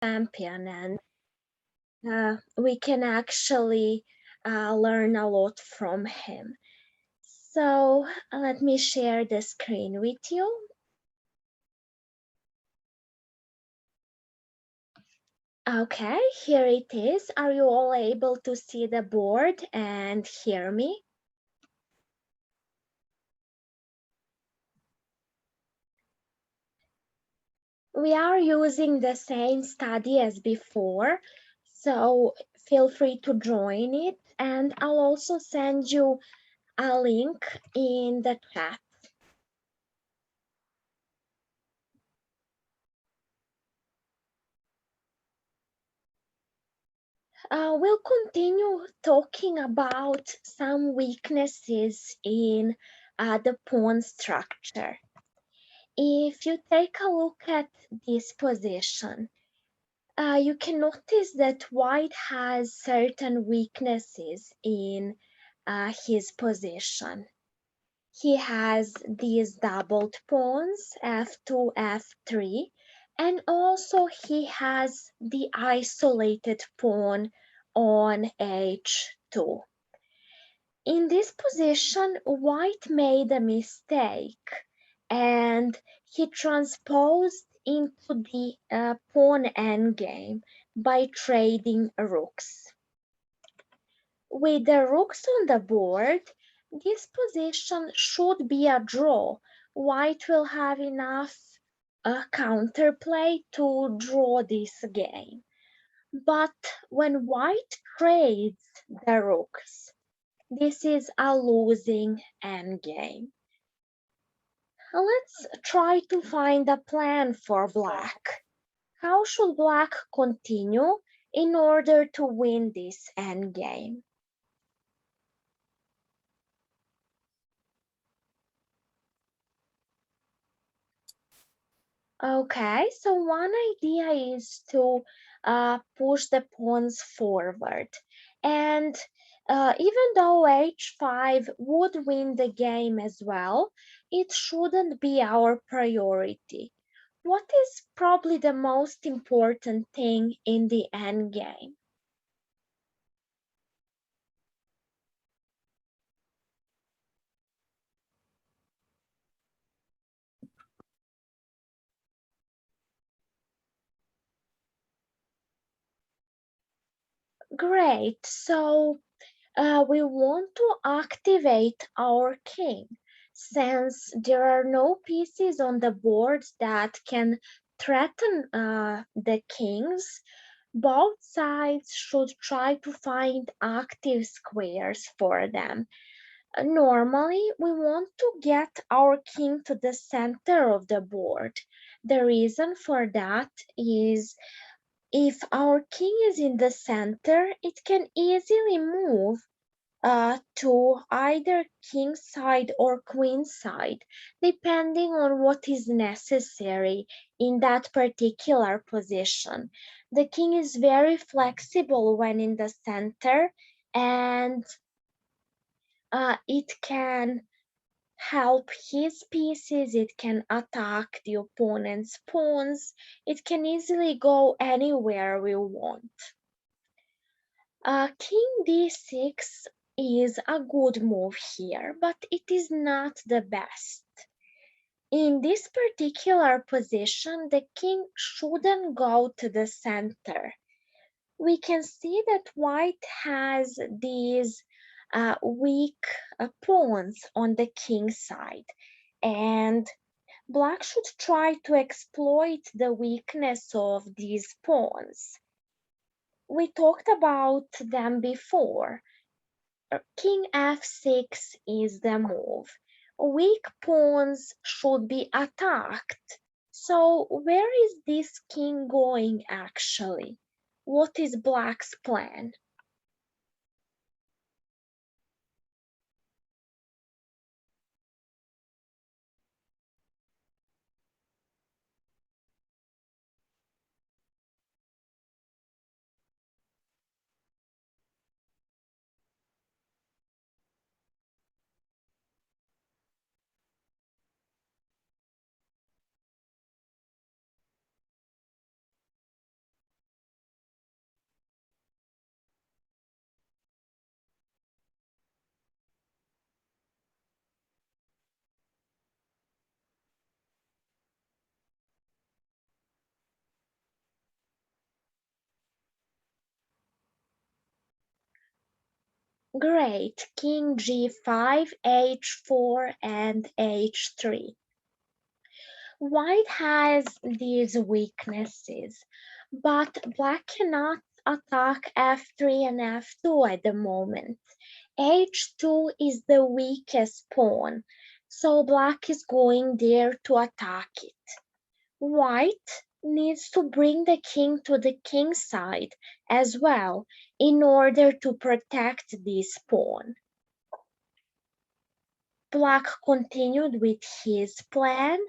champion, and we can actually learn a lot from him. So let me share the screen with you. Okay, here it is. Are you all able to see the board and hear me? We are using the same study as before, so feel free to join it, and I'll also send you a link in the chat. We'll continue talking about some weaknesses in the pawn structure. If you take a look at this position, you can notice that white has certain weaknesses in his position. He has these doubled pawns, f2, f3, and also he has the isolated pawn on h2. In this position, white made a mistake and he transposed into the pawn endgame by trading rooks. With the rooks on the board, this position should be a draw. White will have enough counterplay to draw this game. But when white trades the rooks, this is a losing endgame. Let's try to find a plan for black. How should black continue in order to win this endgame? Okay, so one idea is to push the pawns forward. And even though h5 would win the game as well, it shouldn't be our priority. What is probably the most important thing in the endgame? Great, so we want to activate our king. Since there are no pieces on the board that can threaten the kings, both sides should try to find active squares for them. Normally, we want to get our king to the center of the board. The reason for that is if our king is in the center, it can easily move to either king side or queen side, depending on what is necessary in that particular position. The king is very flexible when in the center, and it can help his pieces, it can attack the opponent's pawns, it can easily go anywhere we want. King d6 is a good move here, but it is not the best. In this particular position, the king shouldn't go to the center. We can see that white has these weak pawns on the king side, and black should try to exploit the weakness of these pawns. We talked about them before. King f6 is the move. Weak pawns should be attacked. So where is this king going actually? What is black's plan? Great. King g5, h4, and h3. White has these weaknesses, but black cannot attack f3 and f2 at the moment. h2 is the weakest pawn, so black is going there to attack it. White needs to bring the king to the king side as well in order to protect this pawn. Black continued with his plan,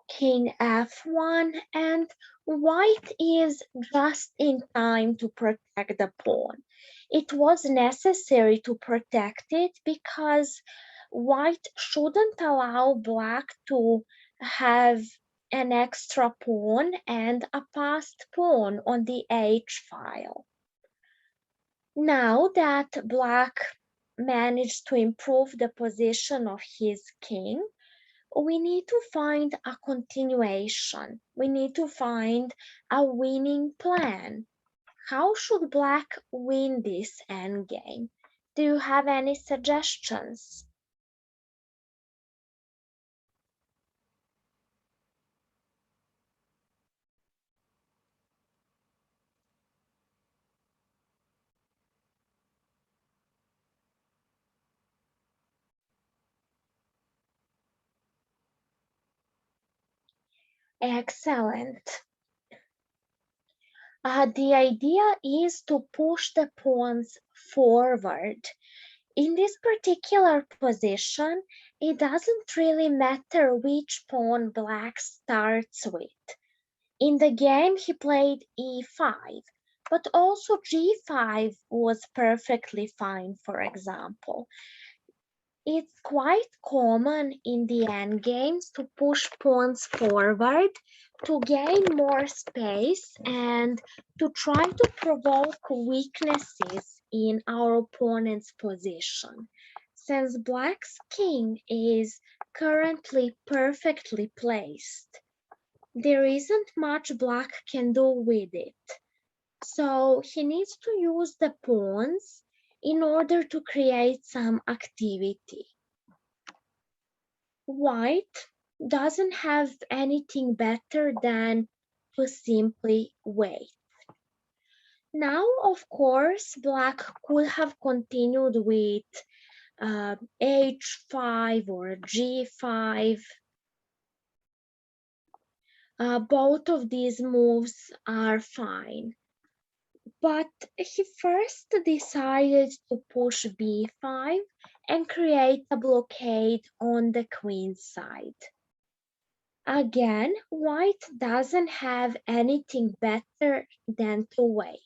king f1, and white is just in time to protect the pawn. It was necessary to protect it because white shouldn't allow black to have an extra pawn and a passed pawn on the h file. Now that black managed to improve the position of his king, we need to find a continuation. We need to find a winning plan. How should black win this endgame? Do you have any suggestions? Excellent. The idea is to push the pawns forward. In this particular position, it doesn't really matter which pawn black starts with. In the game, he played e5, but also g5 was perfectly fine, for example. It's quite common in the endgames to push pawns forward to gain more space and to try to provoke weaknesses in our opponent's position. Since black's king is currently perfectly placed, there isn't much black can do with it. So he needs to use the pawns in order to create some activity. White doesn't have anything better than to simply wait. Now, of course, black could have continued with h5 or g5. Both of these moves are fine. But he first decided to push b5 and create a blockade on the queen's side. Again, white doesn't have anything better than to wait.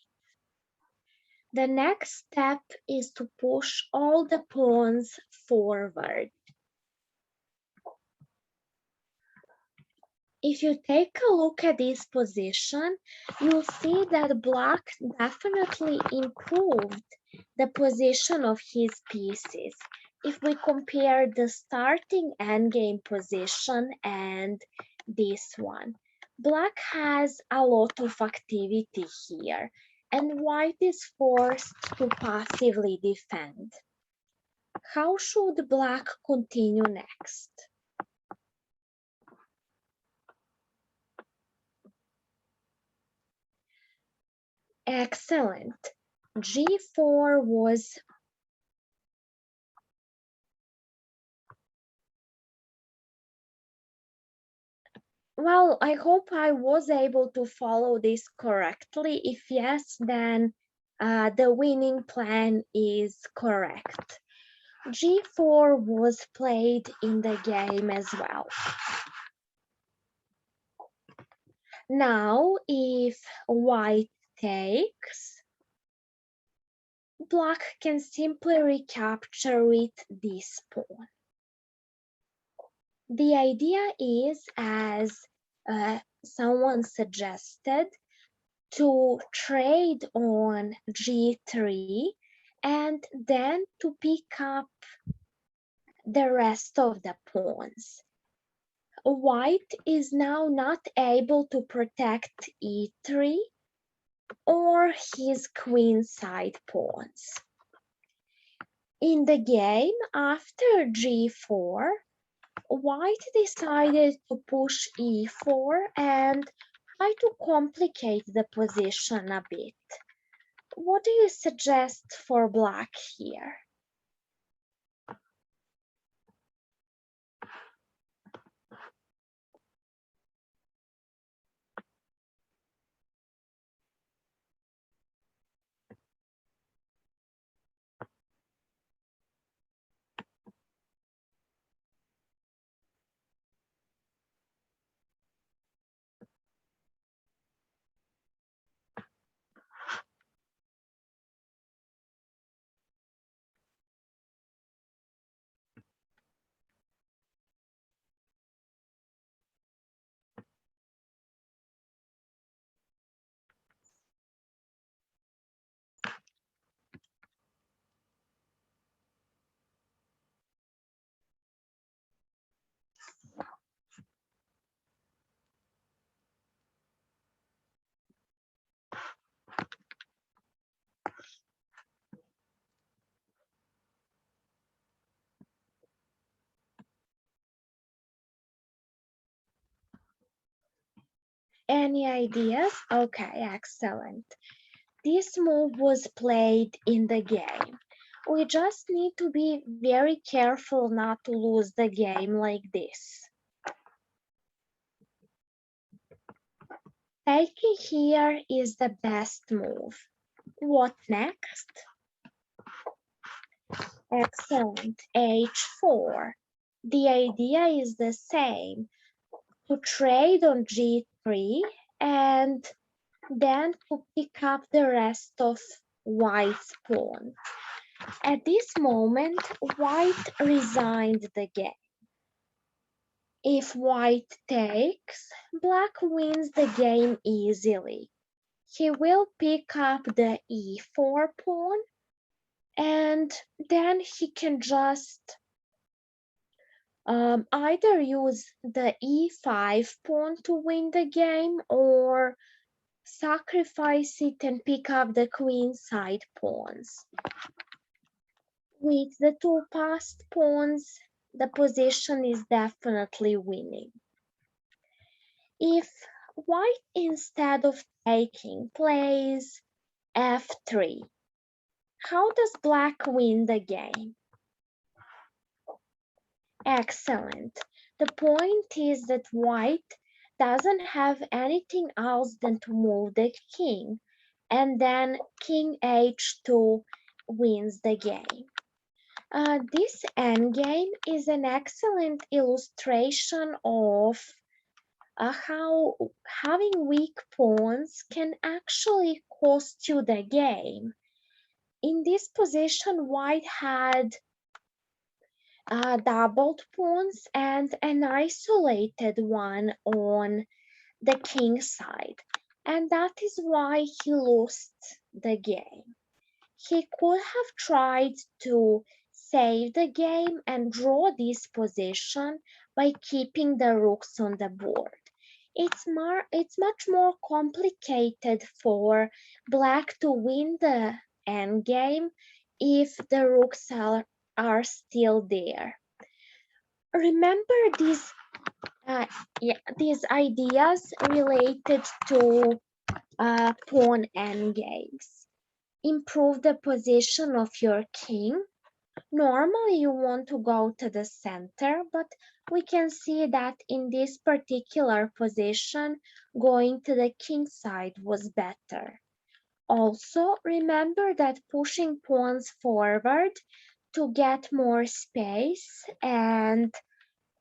The next step is to push all the pawns forward. If you take a look at this position, you'll see that black definitely improved the position of his pieces. If we compare the starting endgame position and this one, black has a lot of activity here, and white is forced to passively defend. How should black continue next? Excellent. G4 was, well, I hope I was able to follow this correctly. If yes, then the winning plan is correct. G4 was played in the game as well. Now, if white takes, black can simply recapture with this pawn. The idea is, as someone suggested, to trade on g3 and then to pick up the rest of the pawns. White is now not able to protect e3, or his queenside pawns. In the game after g4, White decided to push e4 and try to complicate the position a bit. What do you suggest for Black here? Any ideas? Okay, excellent. This move was played in the game. We just need to be very careful not to lose the game like this. Taking here is the best move. What next? Excellent. H4. The idea is the same, to trade on G3 and then to pick up the rest of White's pawn. At this moment, White resigned the game. If White takes, Black wins the game easily. He will pick up the E4 pawn and then he can just either use the E5 pawn to win the game or sacrifice it and pick up the queenside pawns. With the two passed pawns, the position is definitely winning. If White, instead of taking, plays f3, how does Black win the game? Excellent. The point is that White doesn't have anything else than to move the king, and then King h2 wins the game. This endgame is an excellent illustration of how having weak pawns can actually cost you the game. In this position, White had doubled pawns and an isolated one on the king side, and that is why he lost the game. He could have tried to save the game and draw this position by keeping the rooks on the board. It's much more complicated for Black to win the endgame if the rooks are still there. Remember these ideas related to pawn endgames. Improve the position of your king. Normally you want to go to the center, but we can see that in this particular position, going to the king side was better. Also, remember that pushing pawns forward to get more space and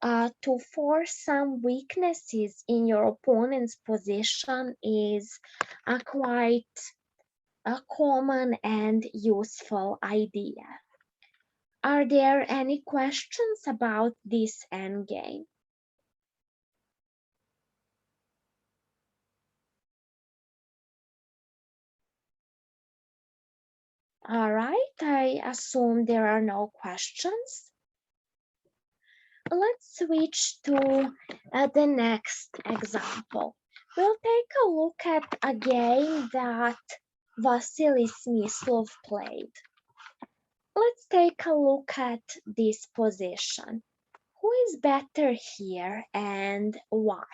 to force some weaknesses in your opponent's position is a quite a common and useful idea. Are there any questions about this endgame? All right, I assume there are no questions. Let's switch to the next example. We'll take a look at a game that Vasily Smyslov played. Let's take a look at this position. Who is better here and why?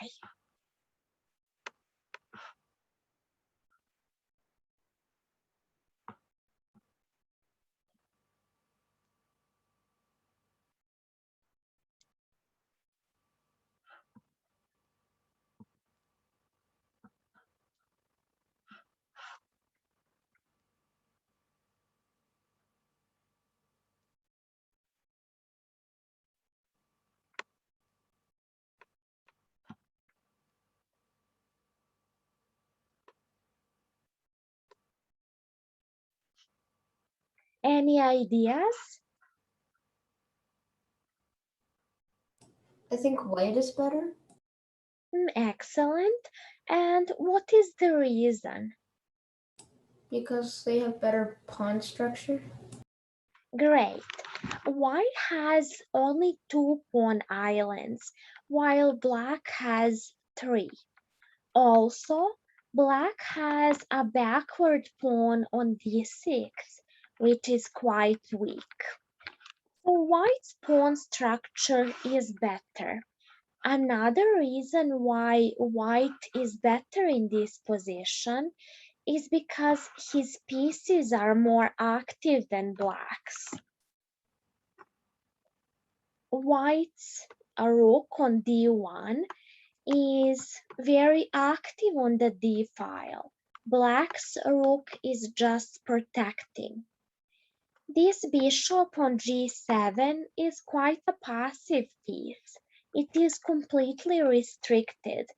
Any ideas? I think white is better Excellent. And what is the reason? because they have better pawn structure. Great. White has only two pawn islands, while black has three. Also, black has a backward pawn on d6, which is quite weak. So white's pawn structure is better. Another reason why white is better in this position is because his pieces are more active than black's. White's rook on d1 is very active on the d file. Black's rook is just protecting. This bishop on g7 is quite a passive piece. It is completely restricted,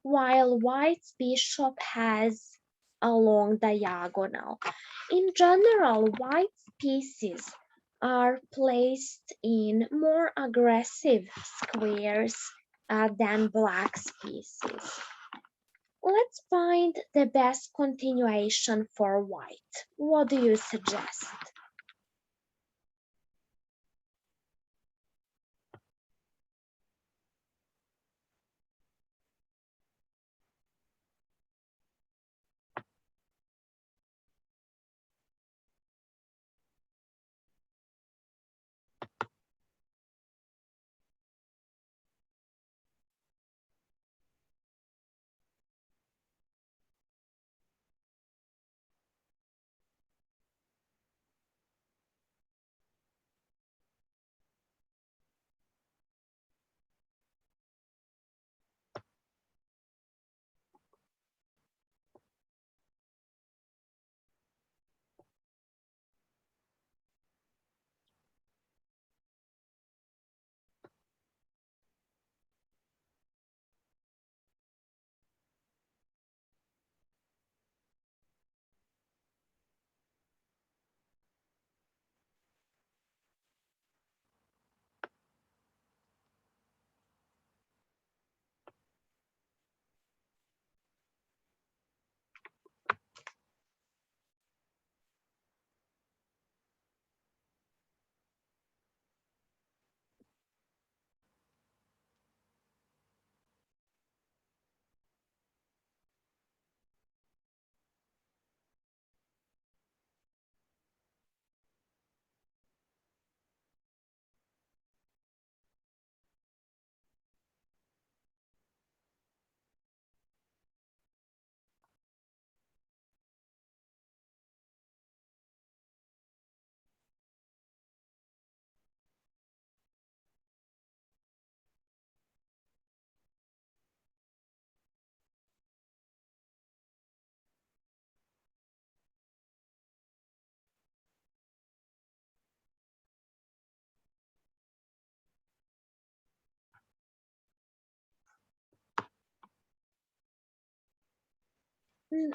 while white's bishop has a long diagonal. In general, white's pieces are placed in more aggressive squares than black's pieces. Let's find the best continuation for white. What do you suggest?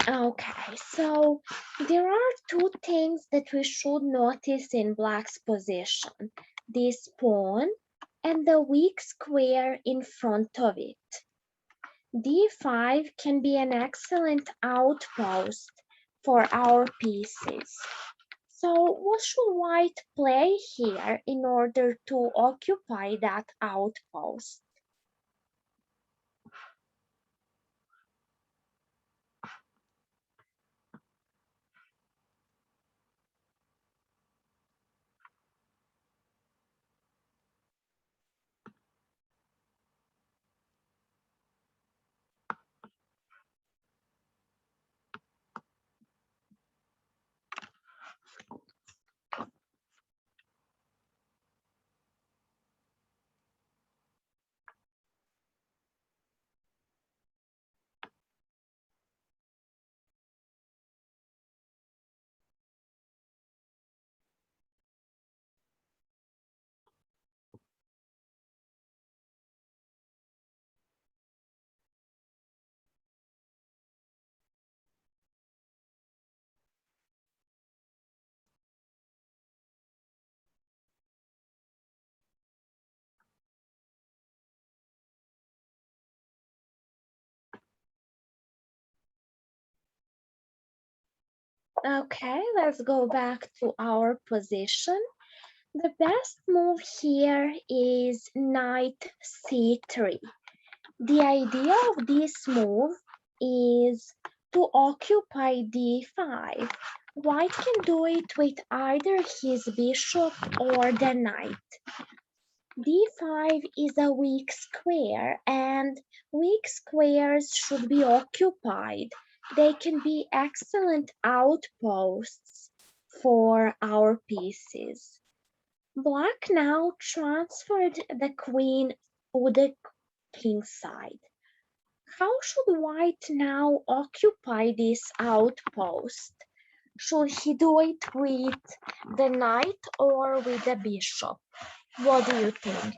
Okay, so there are two things that we should notice in black's position: this pawn and the weak square in front of it. d5 can be an excellent outpost for our pieces. So what should white play here in order to occupy that outpost? Okay, let's go back to our position. The best move here is knight c3. The idea of this move is to occupy d5. White can do it with either his bishop or the knight. d5 is a weak square, and weak squares should be occupied. They can be excellent outposts for our pieces. Black now transferred the queen to the king side. How should white now occupy this outpost? Should he do it with the knight or with the bishop? What do you think?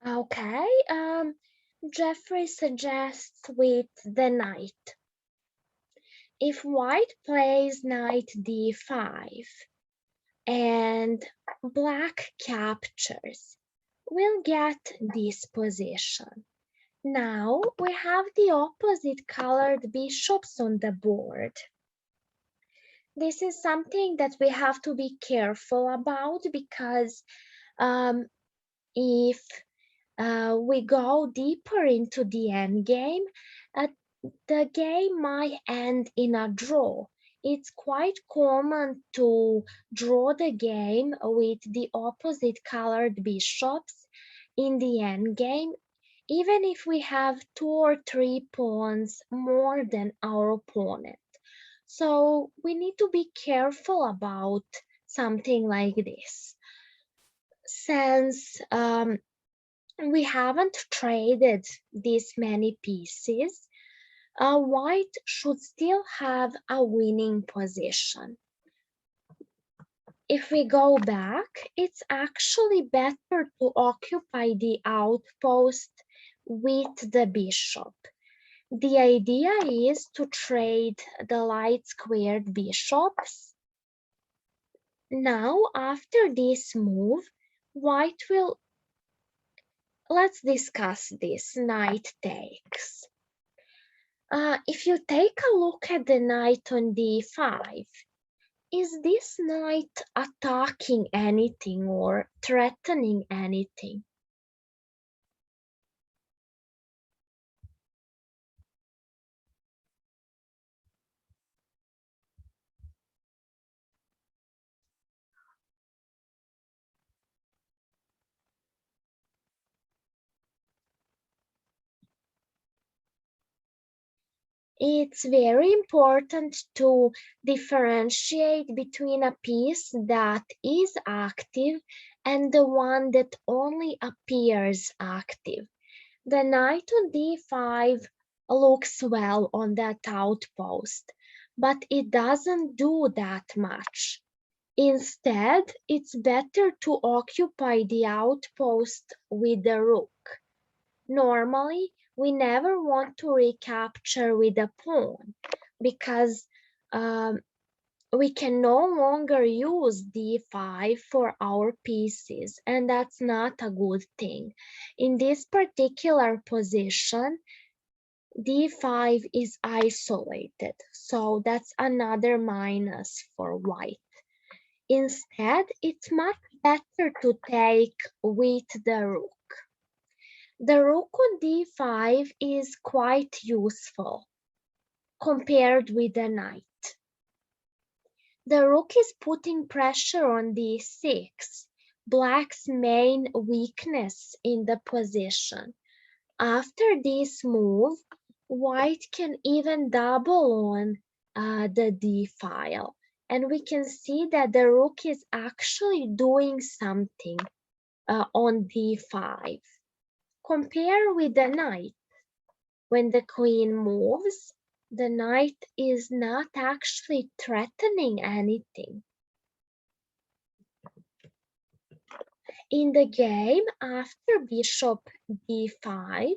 Okay, Jeffrey suggests with the knight. If white plays knight d5 and black captures, we'll get this position. Now we have the opposite colored bishops on the board. This is something that we have to be careful about because if we go deeper into the end game, uh, the game might end in a draw. It's quite common to draw the game with the opposite colored bishops in the end game, even if we have 2 or 3 pawns more than our opponent. So we need to be careful about something like this. Since we haven't traded this many pieces, white should still have a winning position. If we go back, it's actually better to occupy the outpost with the bishop. The idea is to trade the light squared bishops. Now, after this move, white will, let's discuss this, knight takes. If you take a look at the knight on d5, is this knight attacking anything or threatening anything? It's very important to differentiate between a piece that is active and the one that only appears active. The knight on d5 looks well on that outpost, but it doesn't do that much. Instead, it's better to occupy the outpost with the rook. Normally, we never want to recapture with a pawn because um, we can no longer use d5 for our pieces, and that's not a good thing. In this particular position, d5 is isolated, so that's another minus for white. Instead, it's much better to take with the rook. The rook on d5 is quite useful compared with the knight. The rook is putting pressure on d6, black's main weakness in the position. After this move, white can even double on the d file, and we can see that the rook is actually doing something on d5. Compare with the knight. When the queen moves, the knight is not actually threatening anything. In the game, after bishop d5,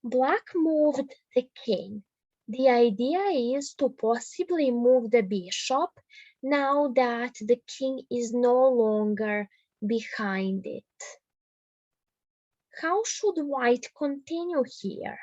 black moved the king. The idea is to possibly move the bishop now that the king is no longer behind it. How should white continue here?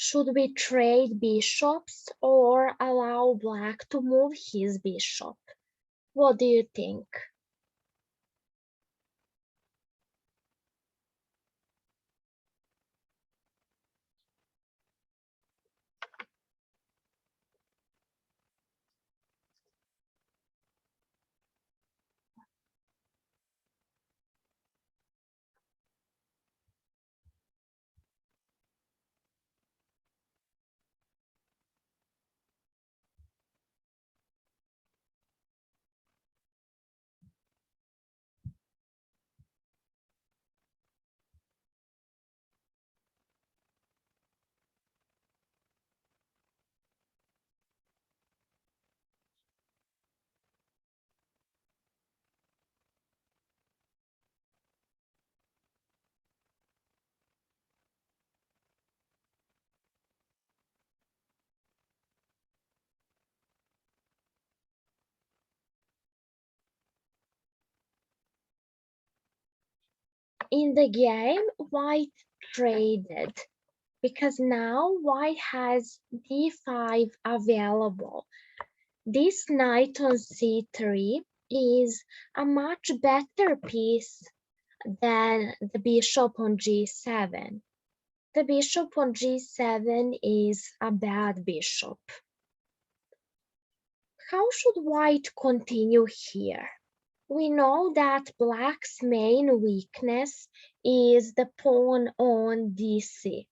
Should we trade bishops or allow black to move his bishop? What do you think? In the game, white traded because now white has d5 available. This knight on c3 is a much better piece than the bishop on g7. The bishop on g7 is a bad bishop. How should white continue here? We know that black's main weakness is the pawn on d6.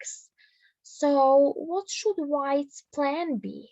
So what should white's plan be?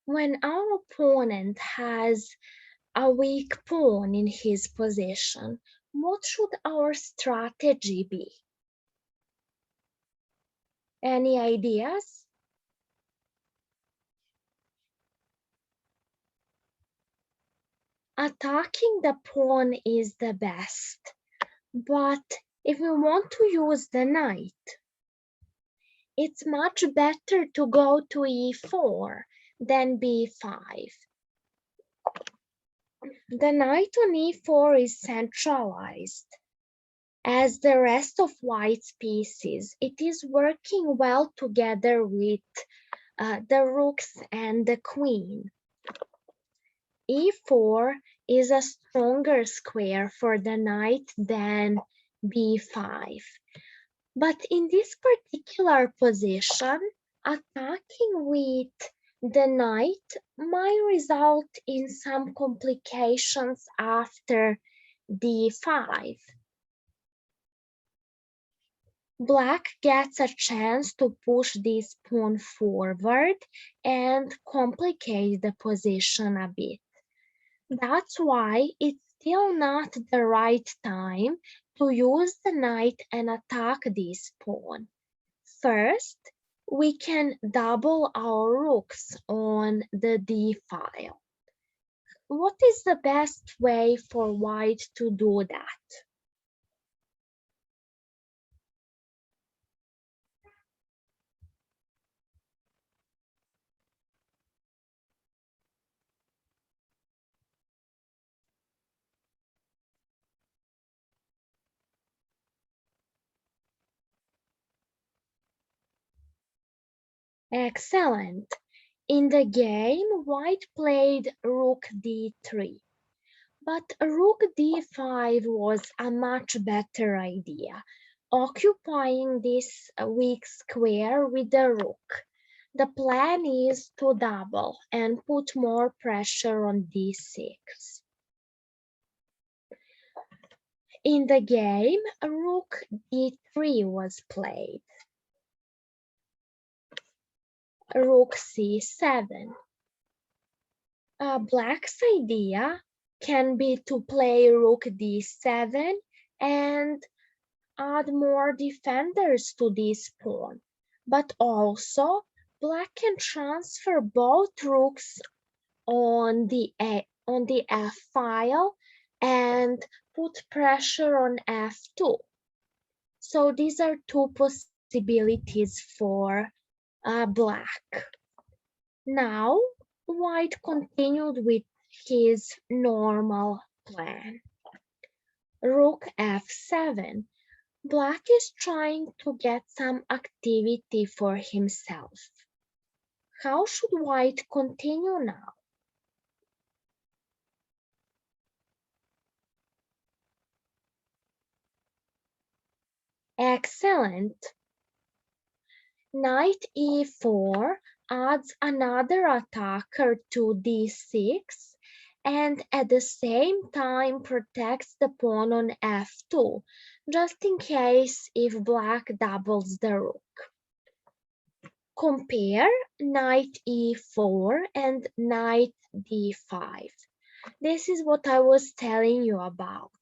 When our opponent has a weak pawn in his position, what should our strategy be? Any ideas? Attacking the pawn is the best, but if we want to use the knight, it's much better to go to e4 than b5. The knight on e4 is centralized. As the rest of white's pieces, it is working well together with the rooks and the queen. E4 is a stronger square for the knight than b5. But in this particular position, attacking with the knight might result in some complications after d5. Black gets a chance to push this pawn forward and complicate the position a bit. That's why it's still not the right time to use the knight and attack this pawn. First, we can double our rooks on the d file. What is the best way for white to do that? Excellent. In the game, white played rook d3, but rook d5 was a much better idea, occupying this weak square with the rook. The plan is to double and put more pressure on d6. In the game, rook d3 was played. Rook c7. Black's idea can be to play rook d7 and add more defenders to this pawn, but also black can transfer both rooks on the F file and put pressure on F2. So these are two possibilities for black. Now white continued with his normal plan. Rook f7. Black is trying to get some activity for himself. How should white continue now? Excellent. Knight e4 adds another attacker to d6 and at the same time protects the pawn on f2, just in case if black doubles the rook. Compare knight e4 and knight d5. This is what I was telling you about.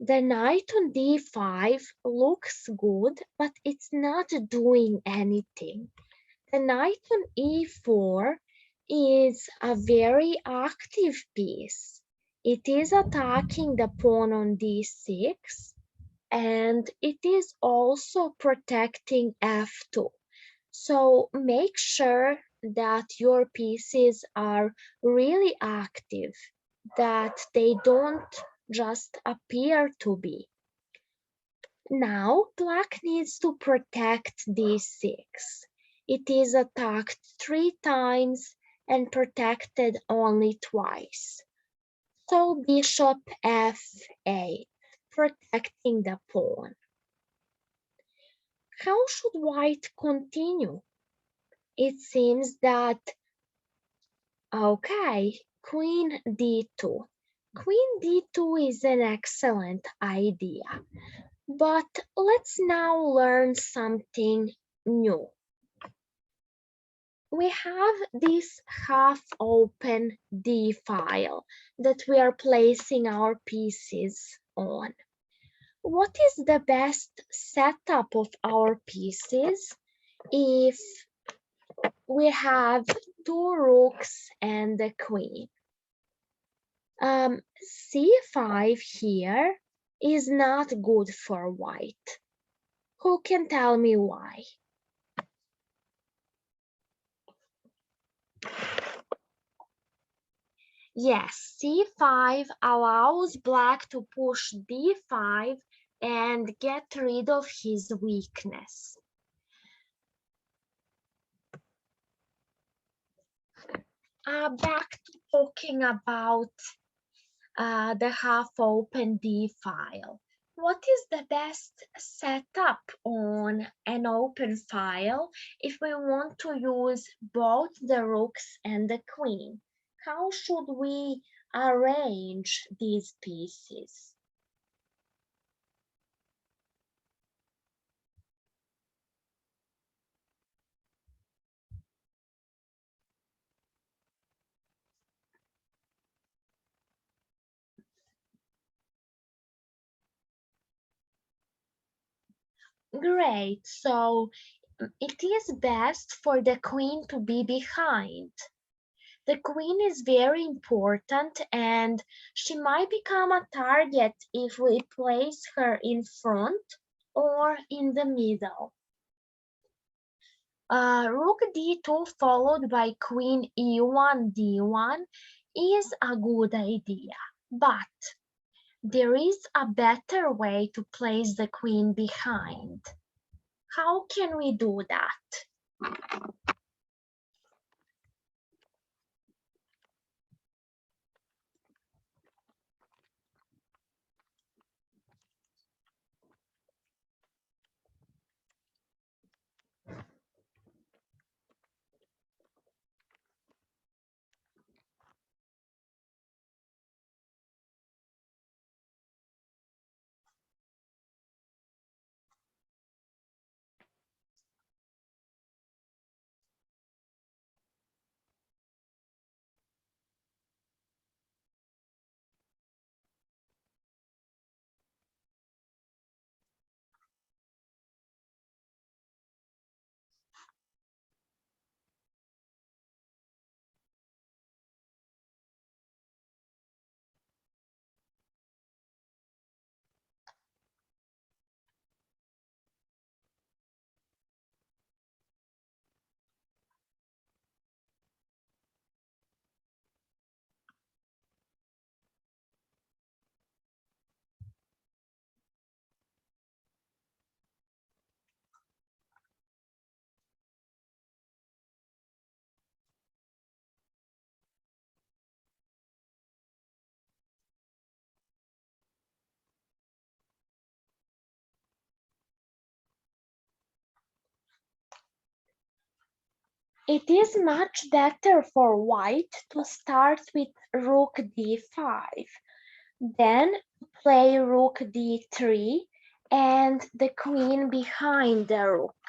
The knight on d5 looks good, but it's not doing anything. The knight on e4 is a very active piece. It is attacking the pawn on d6 and it is also protecting f2. So make sure that your pieces are really active, that they don't just appear to be. Now black needs to protect d6. It is attacked 3 times and protected only twice. So bishop f8, protecting the pawn. How should white continue? It seems that, okay, queen d2. Queen d2 is an excellent idea, but let's now learn something new. We have this half-open D file that we are placing our pieces on. What is the best setup of our pieces if we have 2 rooks and a queen? C5 here is not good for white. Who can tell me why? Yes, c5 allows black to push d5 and get rid of his weakness. Back to talking about the half-open d file. What is the best setup on an open file if we want to use both the rooks and the queen? How should we arrange these pieces? Great, so it is best for the queen to be behind. The queen is very important and she might become a target if we place her in front or in the middle. Rook d2 followed by queen e1 d1 is a good idea, but there is a better way to place the queen behind. How can we do that? It is much better for white to start with rook d5, then play rook d3 and the queen behind the rook.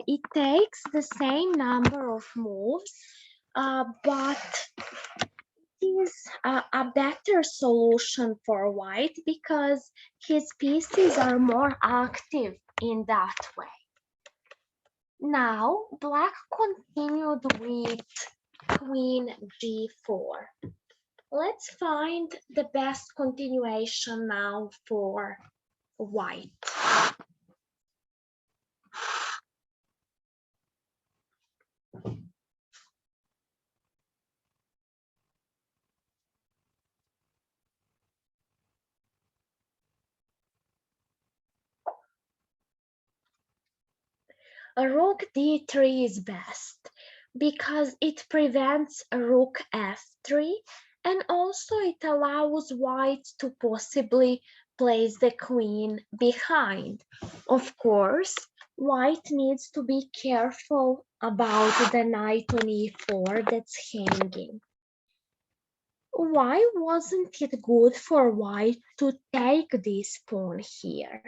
It takes the same number of moves, but it is a better solution for white because his pieces are more active in that way. Now, black continued with queen g4. Let's find the best continuation now for white. Rook d3 is best because it prevents rook f3 and also it allows white to possibly place the queen behind. Of course, white needs to be careful about the knight on e4 that's hanging. Why wasn't it good for white to take this pawn here?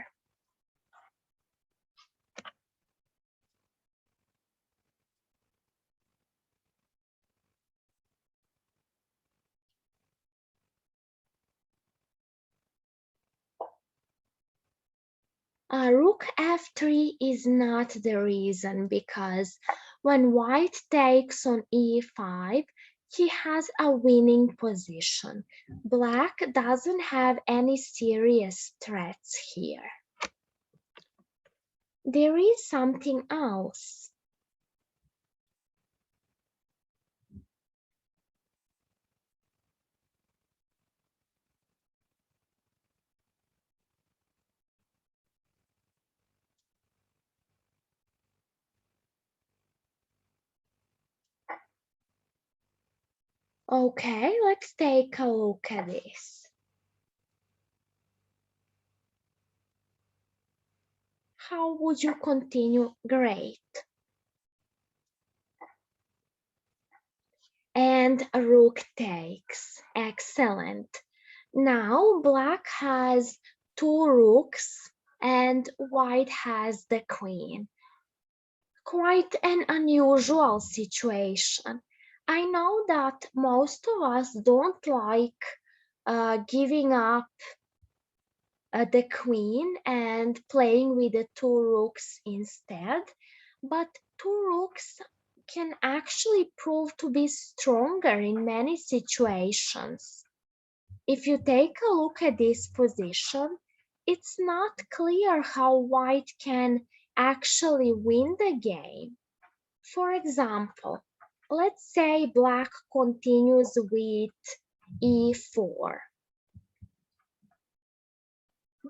Rook f3 is not the reason because when white takes on e5, he has a winning position. Black doesn't have any serious threats here. There is something else. Okay, let's take a look at this. How would you continue? Great. And rook takes. Excellent. Now black has two rooks and white has the queen. Quite an unusual situation. I know that most of us don't like giving up the queen and playing with the two rooks instead, but two rooks can actually prove to be stronger in many situations. If you take a look at this position, it's not clear how white can actually win the game. For example, let's say black continues with e4.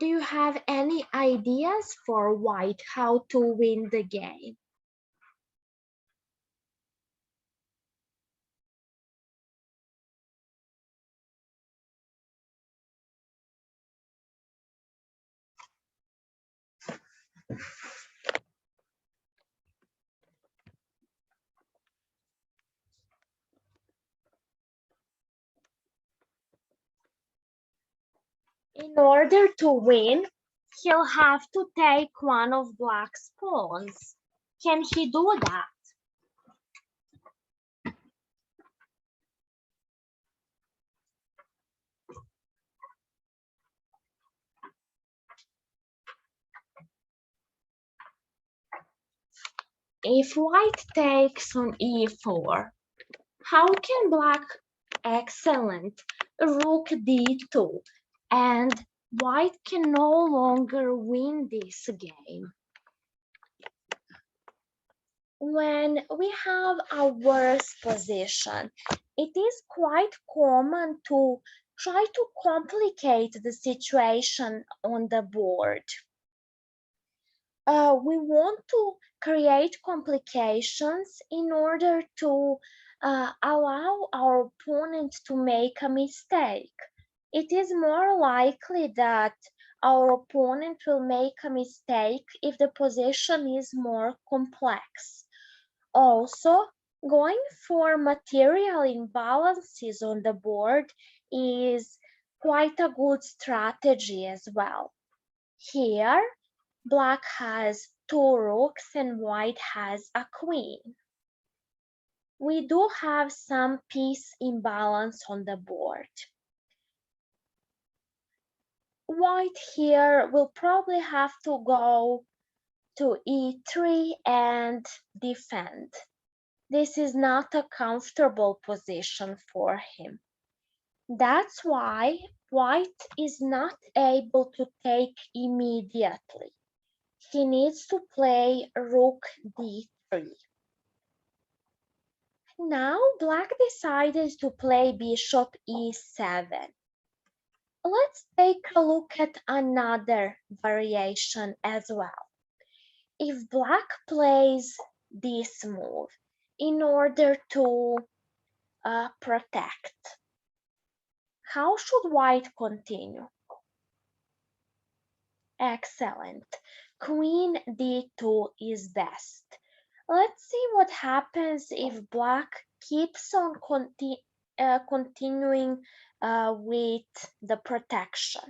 Do you have any ideas for white how to win the game? In order to win, he'll have to take one of black's pawns. Can he do that? If white takes on e4, how can black? Excellent. Rook d2. And white can no longer win this game. When we have a worse position, it is quite common to try to complicate the situation on the board. We want to create complications in order to allow our opponent to make a mistake. It is more likely that our opponent will make a mistake if the position is more complex. Also, going for material imbalances on the board is quite a good strategy as well. Here, black has two rooks and white has a queen. We do have some piece imbalance on the board. White here will probably have to go to e3 and defend. This is not a comfortable position for him. That's why white is not able to take immediately. He needs to play rook d3. Now black decided to play bishop e7. Let's take a look at another variation as well. If black plays this move in order to protect, how should white continue? Excellent. Queen d2 is best. Let's see what happens if black keeps on continuing with the protection.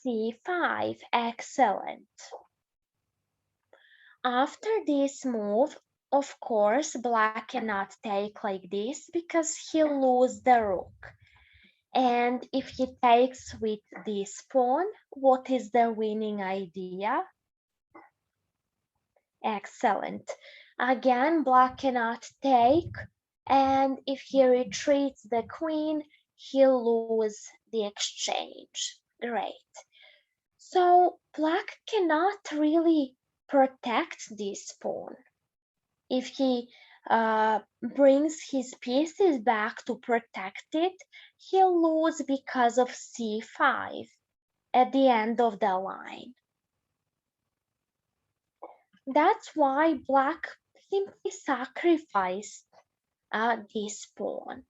c5, excellent. After this move, of course, black cannot take like this because he'll lose the rook. And if he takes with this pawn, what is the winning idea? Excellent. Again, black cannot take, and if he retreats the queen, he'll lose the exchange. Great. So black cannot really protect this pawn. If he brings his pieces back to protect it, he'll lose because of c5 at the end of the line. That's why black simply sacrificed this pawn.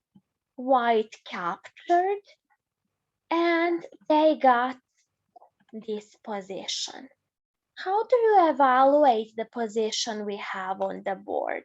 White captured and they got this position. How do you evaluate the position we have on the board?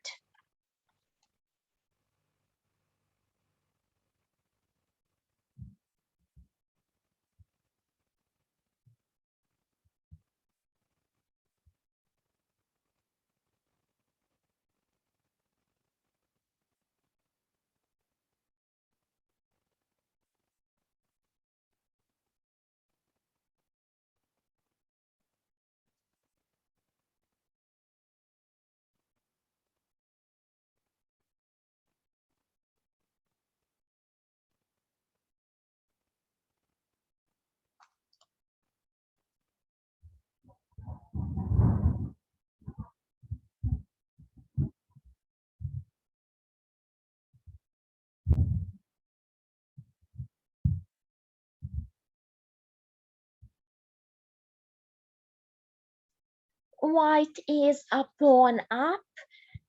White is a pawn up,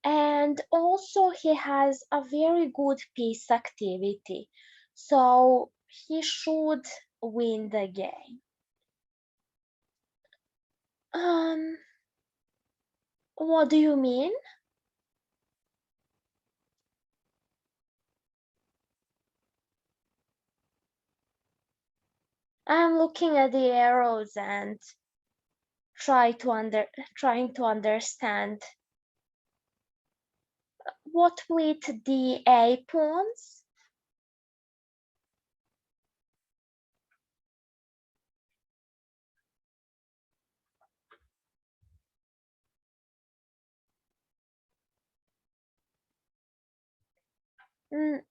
and also he has a very good piece activity, so he should win the game. Um, what do you mean? I'm looking at the arrows and trying to understand what with the A pawns.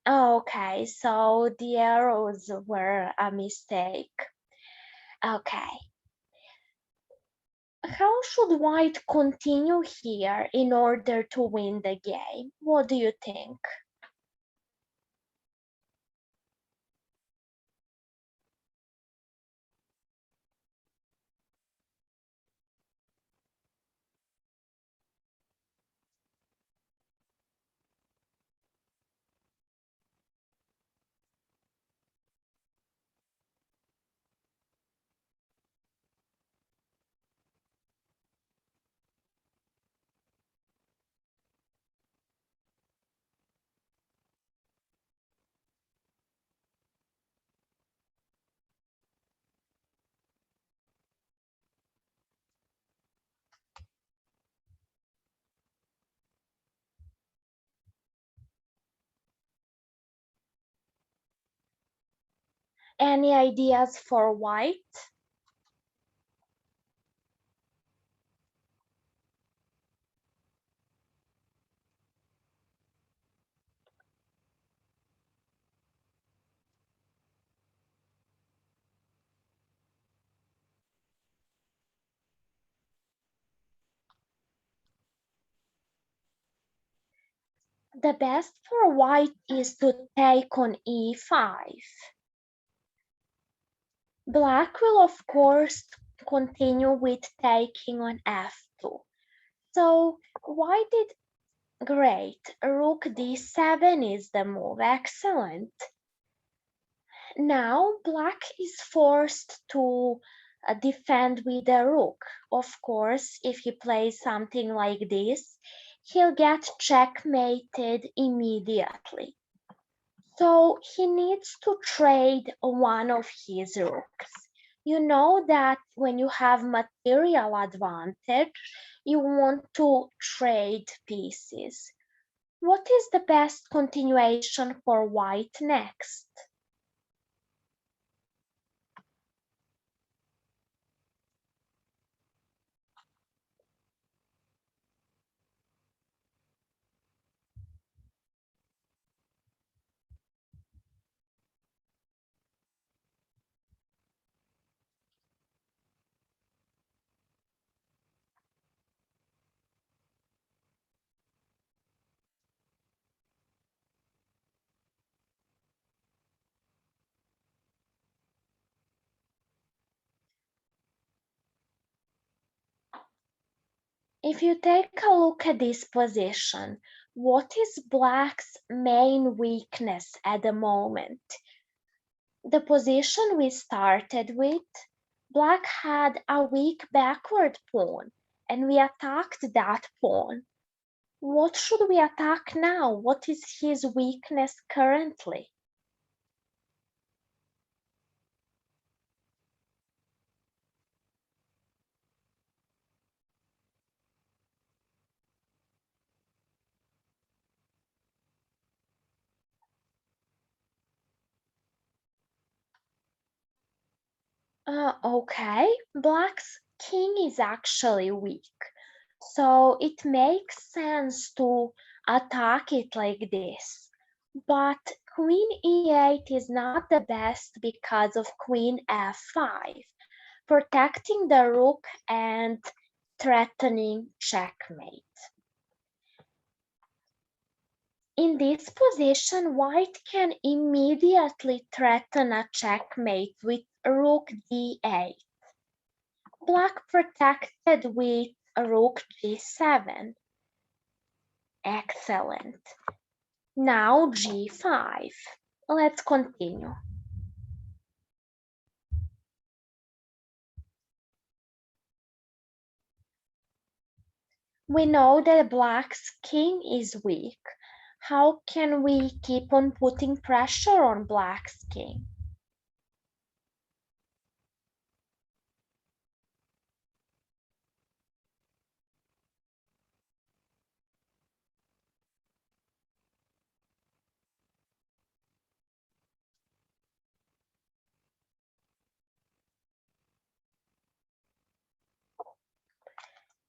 Okay, so the arrows were a mistake. Okay. How should White continue here in order to win the game? What do you think? Any ideas for White? The best for White is to take on e5. Black will of course continue with taking on f2. So White did great. Rook d7 is the move. Excellent. Now Black is forced to defend with the rook. Of course, if he plays something like this, he'll get checkmated immediately. So he needs to trade one of his rooks. You know that when you have material advantage, you want to trade pieces. What is the best continuation for White next? If you take a look at this position, What is Black's main weakness at the moment? The position we started with, Black had a weak backward pawn, and we attacked that pawn. What should we attack now? What is his weakness currently? Okay, Black's king is actually weak. So it makes sense to attack it like this. But Queen e8 is not the best because of Queen f5, protecting the rook and threatening checkmate. In this position, White can immediately threaten a checkmate with Rook d8. Black protected with Rook g7. Excellent. Now g5. Let's continue. We know that Black's king is weak. How can we keep on putting pressure on Black's king?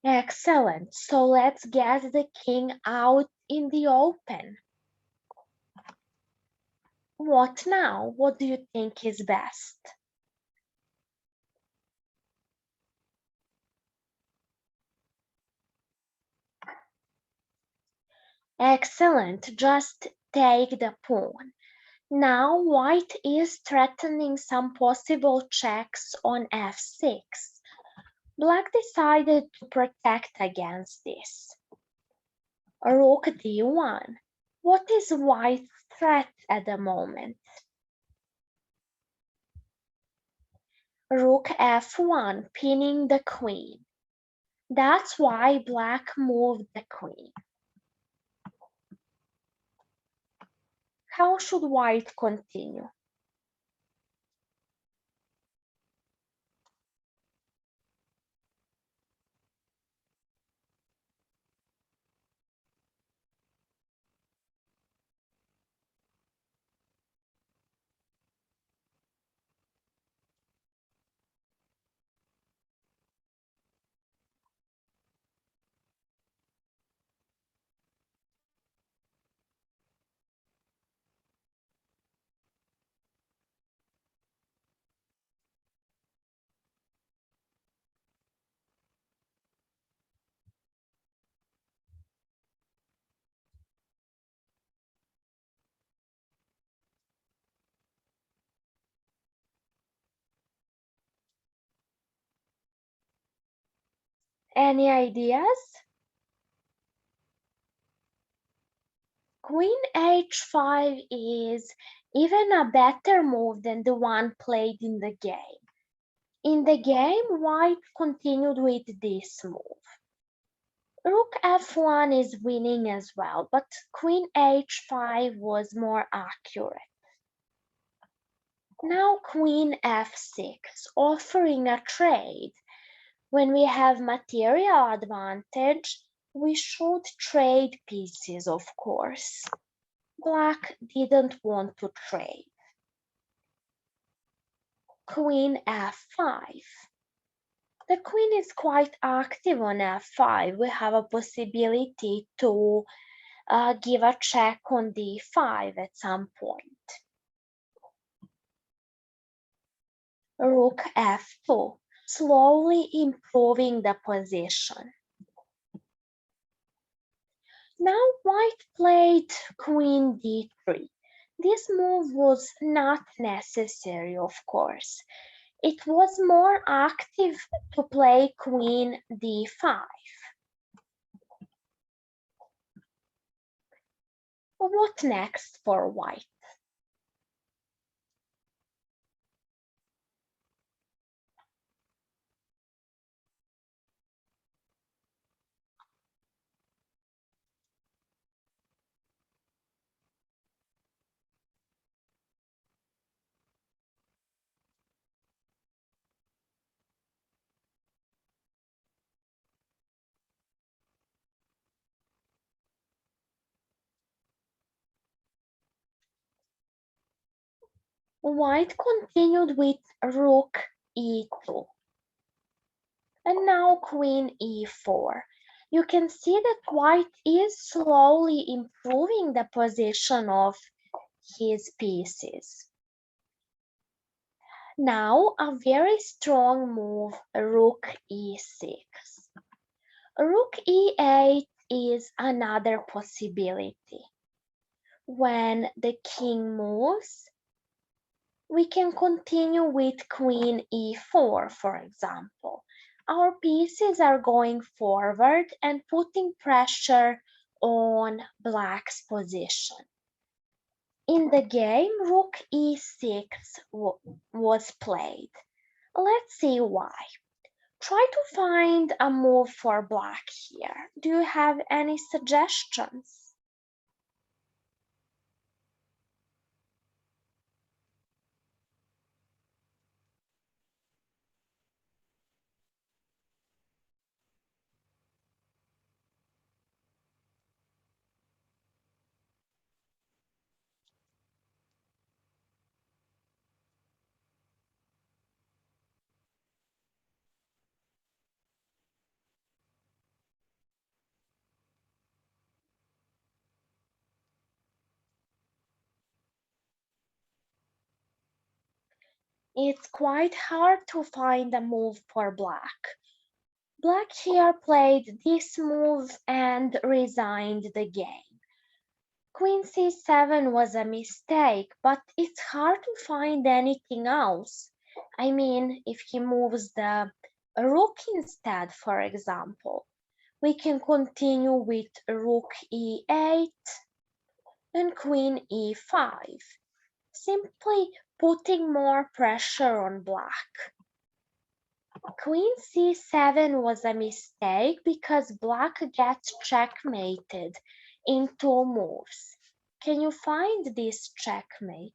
Excellent. So let's get the king out in the open. What now? What do you think is best? Excellent. Just take the pawn. Now White is threatening some possible checks on f6. Black decided to protect against this. Rook d1. What is White's threat at the moment? Rook f1, pinning the queen. That's why Black moved the queen. How should White continue? Any ideas? Queen h5 is even a better move than the one played in the game. In the game, White continued with this move. Rook f1 is winning as well, but Queen h5 was more accurate. Now Queen f6, offering a trade. When we have material advantage, we should trade pieces, of course. Black didn't want to trade. Queen f5. The queen is quite active on f5. We have a possibility to give a check on d5 at some point. Rook f2, slowly improving the position. Now White played Queen d3. This move was not necessary, of course. It was more active to play Queen d5. What next for white? White continued with rook e2 and now queen e4. You can see that white is slowly improving the position of his pieces. Now a very strong move, rook e6. Rook e8 is another possibility. When the king moves, we can continue with queen e4, for example. Our pieces are going forward and putting pressure on black's position. In the game, rook e6 was played. Let's see why. Try to find a move for black here. Do you have any suggestions? It's quite hard to find a move for black. Black here played this move and resigned the game. Queen c7 was a mistake, but it's hard to find anything else. I mean, if he moves the rook instead, for example, we can continue with rook e8 and queen e5, simply putting more pressure on black. Queen c7 was a mistake because black gets checkmated in two moves. Can you find this checkmate?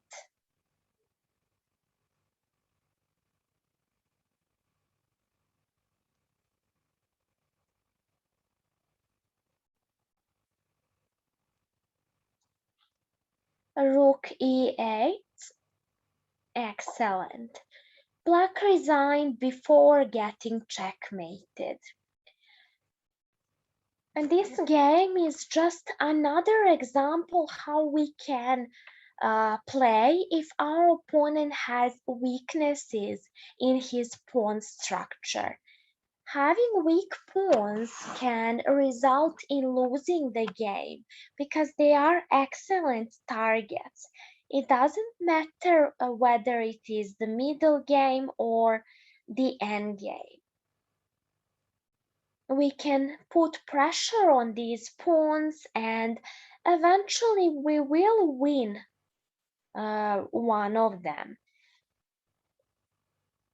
Rook e8, excellent. Black resigned before getting checkmated. And this game is just another example how we can play if our opponent has weaknesses in his pawn structure. Having weak pawns can result in losing the game because they are excellent targets. It doesn't matter whether it is the middle game or the end game. We can put pressure on these pawns and eventually we will win one of them.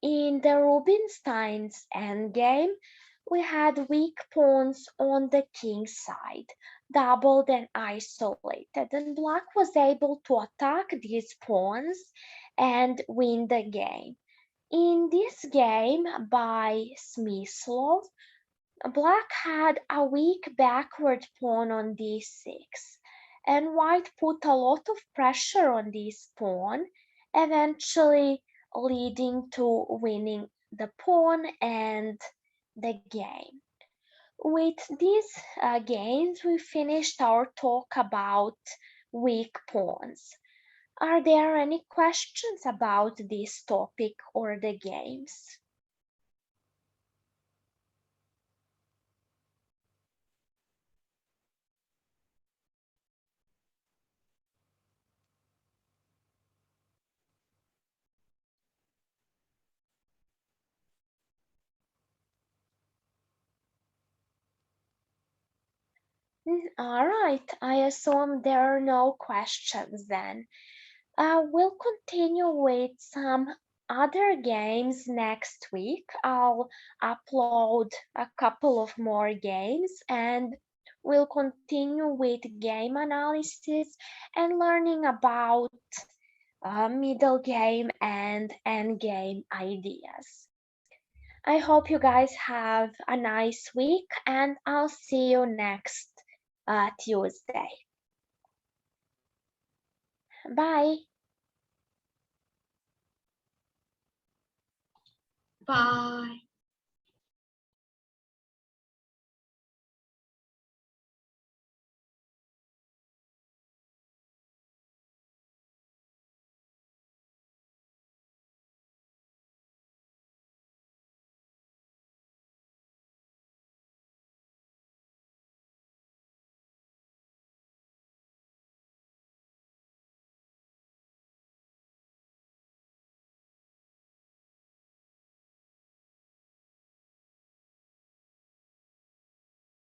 In the Rubinstein's endgame, we had weak pawns on the king's side, doubled and isolated, and black was able to attack these pawns and win the game. In this game by Smyslov, black had a weak backward pawn on d6, and white put a lot of pressure on this pawn, eventually leading to winning the pawn and the game. With these games, we finished our talk about weak pawns. Are there any questions about this topic or the games? All right, I assume there are no questions then. We'll continue with some other games next week. I'll upload a couple of more games and we'll continue with game analysis and learning about middle game and end game ideas. I hope you guys have a nice week and I'll see you next Tuesday. Bye. Bye.